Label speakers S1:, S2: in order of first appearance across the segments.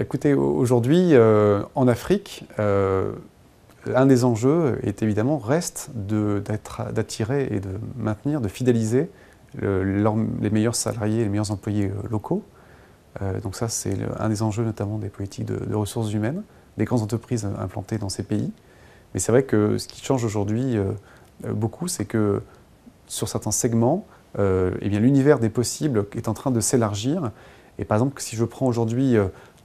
S1: Écoutez, aujourd'hui, en Afrique, un des enjeux reste d'attirer et de maintenir, de fidéliser les meilleurs salariés, les meilleurs employés locaux. Donc ça, c'est un des enjeux notamment des politiques de ressources humaines, des grandes entreprises implantées dans ces pays. Mais c'est vrai que ce qui change aujourd'hui beaucoup, c'est que sur certains segments, l'univers des possibles est en train de s'élargir. Et par exemple, si je prends aujourd'hui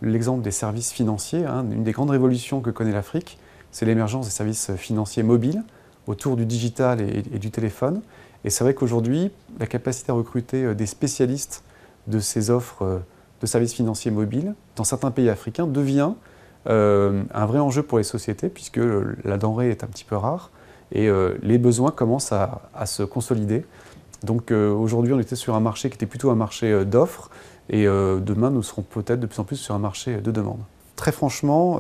S1: l'exemple des services financiers, une des grandes révolutions que connaît l'Afrique, c'est l'émergence des services financiers mobiles autour du digital et du téléphone. Et c'est vrai qu'aujourd'hui, la capacité à recruter des spécialistes de ces offres de services financiers mobiles dans certains pays africains devient un vrai enjeu pour les sociétés, puisque la denrée est un petit peu rare et les besoins commencent à se consolider. Donc aujourd'hui, on était sur un marché qui était plutôt un marché d'offres, et demain, nous serons peut-être de plus en plus sur un marché de demande. Très franchement,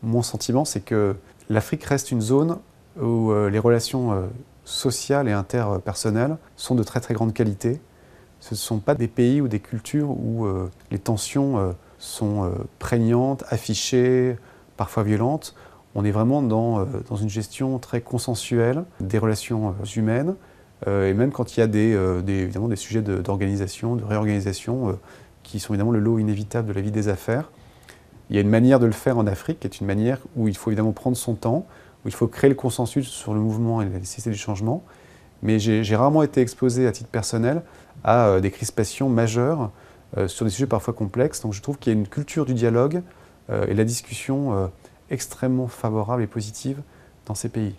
S1: mon sentiment, c'est que l'Afrique reste une zone où les relations sociales et interpersonnelles sont de très très grande qualité. Ce ne sont pas des pays ou des cultures où les tensions sont prégnantes, affichées, parfois violentes. On est vraiment dans une gestion très consensuelle des relations humaines. Et même quand il y a évidemment des sujets d'organisation, de réorganisation, qui sont évidemment le lot inévitable de la vie des affaires, il y a une manière de le faire en Afrique, qui est une manière où il faut évidemment prendre son temps, où il faut créer le consensus sur le mouvement et la nécessité du changement. Mais j'ai rarement été exposé à titre personnel à des crispations majeures sur des sujets parfois complexes. Donc je trouve qu'il y a une culture du dialogue et de la discussion extrêmement favorable et positive dans ces pays.